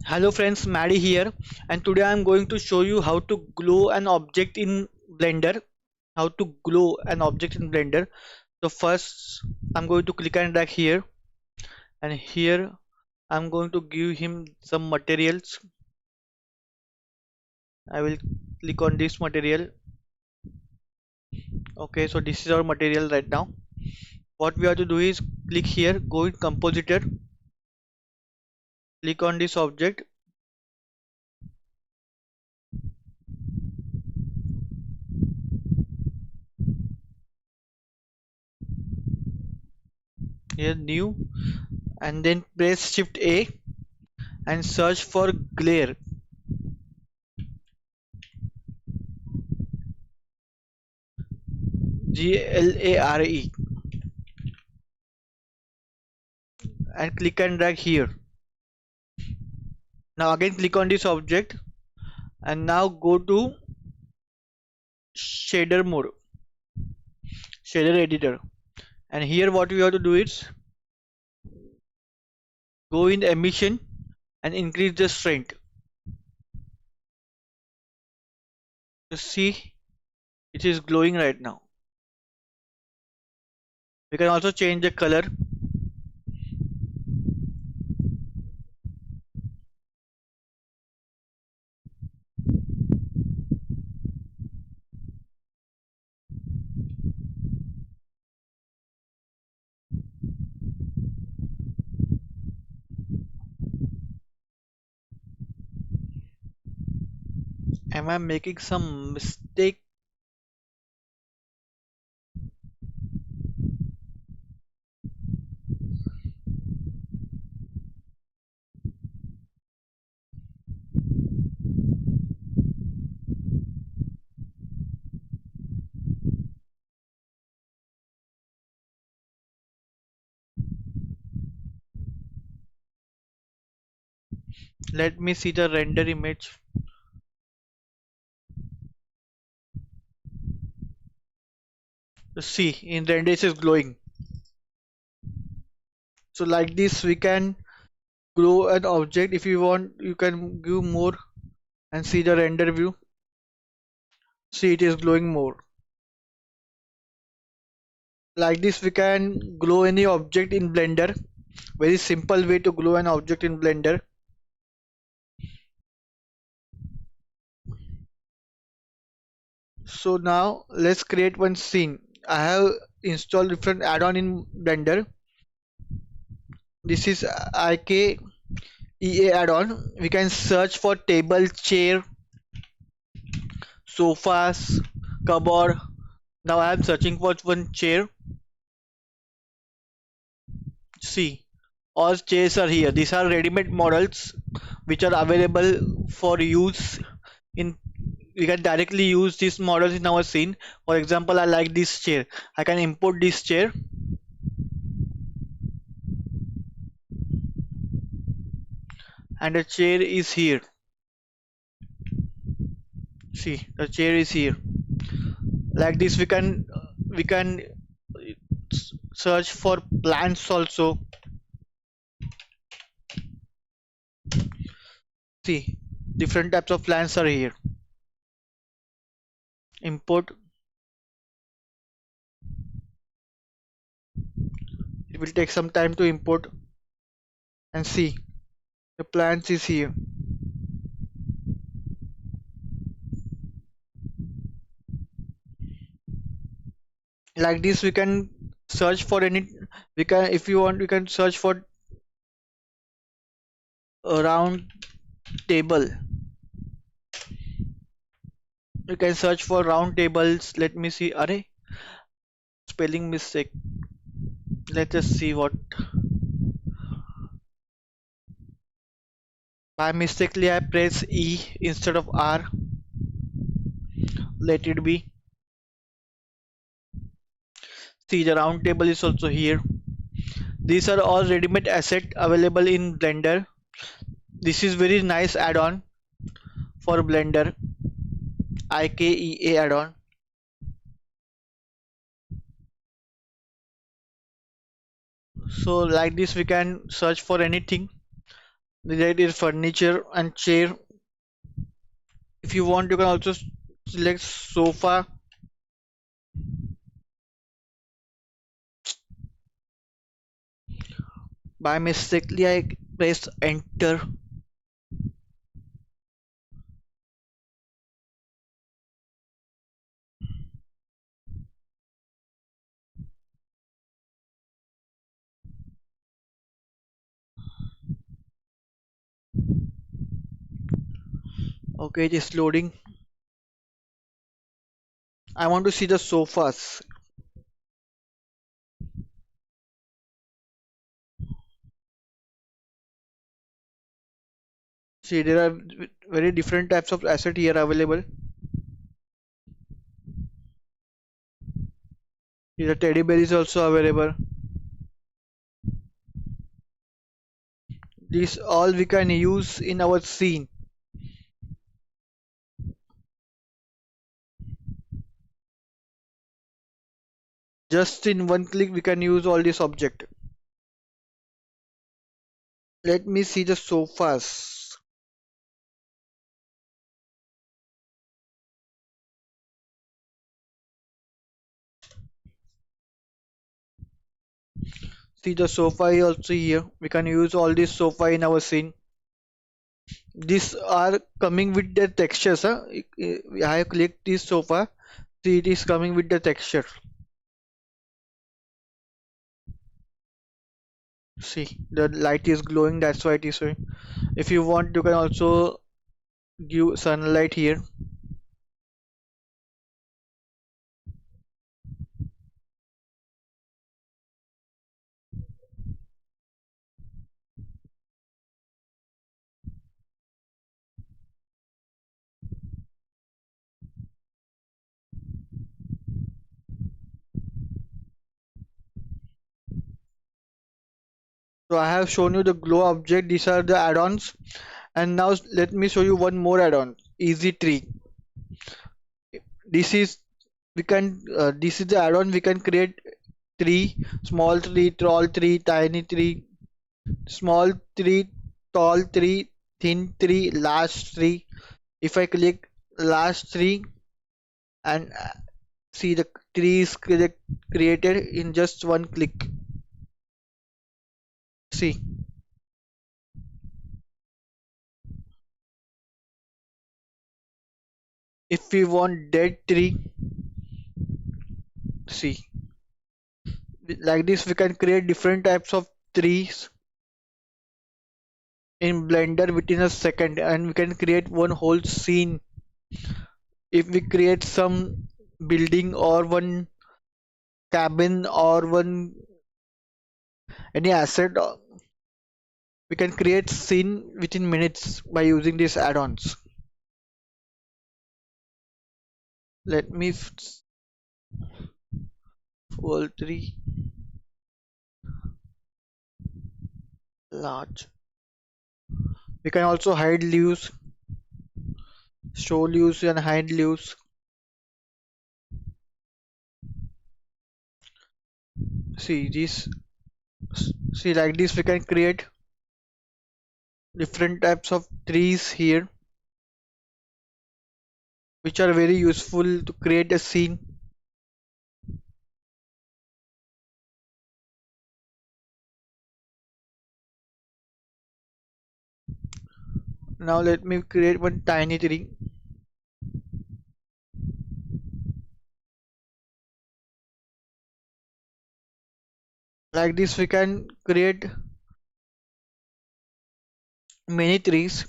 Hello friends, Maddie here, and today I'm going to show you how to glue an object in Blender. How to glue an object in Blender. So first I'm going to click and drag here, and here I'm going to give him some materials. I will click on this material. Okay, so this is our material right now. What we have to do is click here, go in compositor, click on this object. Here new, and then press Shift A and search for glare. GLARE, and click and drag here. Now again click on this object and now go to shader mode, shader editor, and here what we have to do is go in emission and increase the strength. You see it is glowing right now. We can also change the color. Am I making some mistake? Let me see the render image. See, in render it is glowing. So like this we can glow an object. If you want you can give more and see the render view. See, it is glowing more. Like this we can glow any object in Blender. Very simple way to glow an object in Blender. So now let's create one scene. I have installed different add-on in Blender. This is IKEA add-on. We can search for table, chair, sofas, cupboard. Now I am searching for one chair. See, all chairs are here. These are ready-made models which are available for use in. We can directly use these models in our scene. For example, I like this chair. I can import this chair, and the chair is here. See, the chair is here. Like this we can search for plants also. See, different types of plants are here. Import. It will take some time to import, and see the plants is here. Like this we can search for any. We can, if you want, we can search for a round table. You can search for round tables. Let me see. Array, spelling mistake. Let us see what. By mistakenly I press E instead of R. Let it be. See, the round table is also here. These are all ready-made assets available in Blender. This is very nice add-on for Blender. IKEA add-on. So like this we can search for anything. There is furniture and chair. If you want, you can also select sofa. By mistakenly, I press enter. Okay, it is loading. I want to see the sofas. See, there are very different types of asset here available. See, the teddy bear is also available. This all we can use in our scene. Just in one click, we can use all this object. Let me see the sofas. See, the sofa is also here. We can use all this sofa in our scene. These are coming with the textures. Huh? I have clicked this sofa. See, it is coming with the texture. See, the light is glowing. That's why it is showing. If you want, you can also give sunlight here. So I have shown you the glow object. These are the add-ons. And now let me show you one more add-on. Easy tree. This is this is the add-on. We can create tree, small tree, tall tree, tiny tree, small tree, tall tree, thin tree, large tree. If I click large tree and see the tree is created in just one click. See, if we want dead tree, see, like this we can create different types of trees in Blender within a second, and we can create one whole scene. If we create some building or one cabin or one any asset, we can create scene within minutes by using these add-ons. Let me full tree large. We can also hide leaves, show leaves and hide leaves. See this, see like this we can create different types of trees here, which are very useful to create a scene. Now let me create one tiny tree. Like this we can create many trees.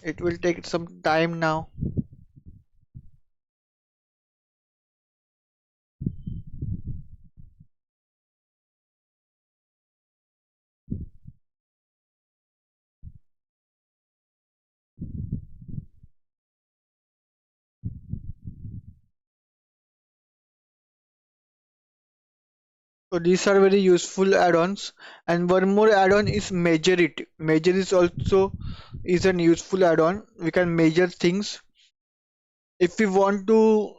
It will take some time now. So these are very useful add-ons. And one more add-on is measure it. Measure is also is an useful add-on. We can measure things. If we want to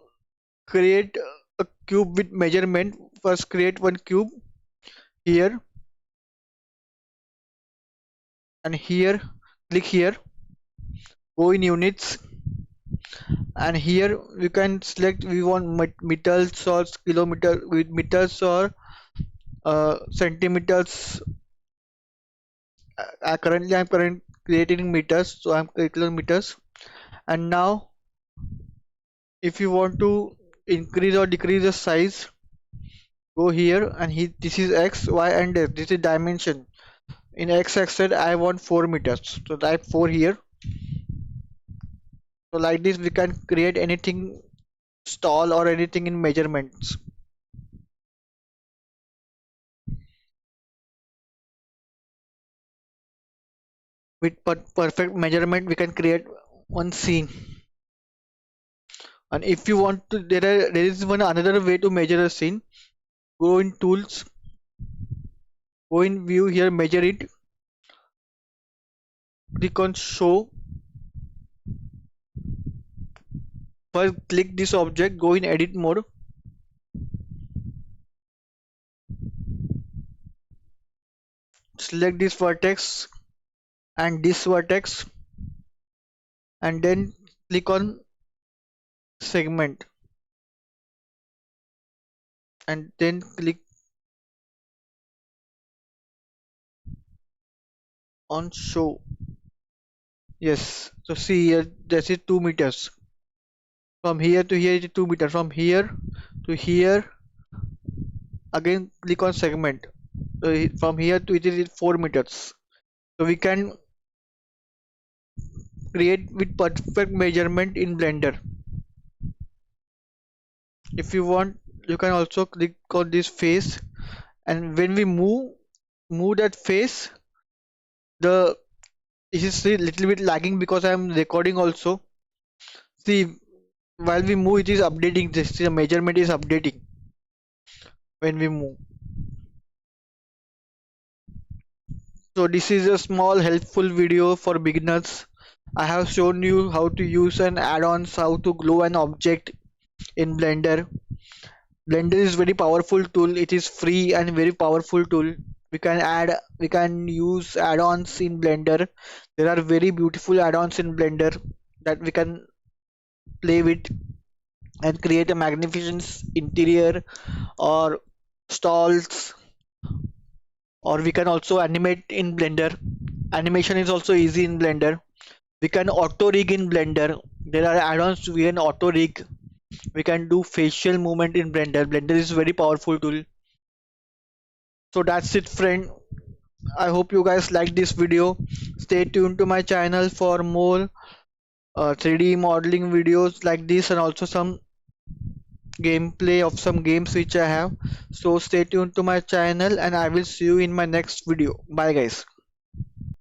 create a cube with measurement, first create one cube here and here. Click here, go in units, and here we can select we want meters or kilometer with meters or centimeters. Currently I'm creating meters, so I'm creating kilometers. And now if you want to increase or decrease the size, go here and this is x, y, and z. This is dimension. In x-axis I want 4 meters, so type 4 here. So like this we can create anything, stall or anything in measurements. With perfect measurement we can create one scene. And if you want to, there is one another way to measure a scene. Go in tools, go in view here, measure it, click on show. First click this object, go in edit mode, select this vertex and this vertex, and then click on segment and then click on show. Yes, so see here, this is 2 meters. From here to here it is 2 meters. From here to here, again click on segment. So from here to it is 4 meters. So we can create with perfect measurement in Blender. If you want, you can also click on this face, and when we move that face, the it is a little bit lagging because I am recording also. See, while we move it is updating. This the measurement is updating when we move. So this is a small helpful video for beginners. I have shown you how to use an add-ons, how to glue an object in Blender. Blender is very powerful tool. It is free and very powerful tool. We can use add-ons in Blender. There are very beautiful add-ons in Blender that we can play with and create a magnificent interior or stalls, or we can also animate in Blender. Animation is also easy in Blender. We can auto rig in Blender. There are add-ons we can auto rig. We can do facial movement in Blender. Blender is very powerful tool. So that's it, friend. I hope you guys like this video. Stay tuned to my channel for more 3D modeling videos like this, and also some gameplay of some games which I have. So stay tuned to my channel and I will see you in my next video. Bye guys.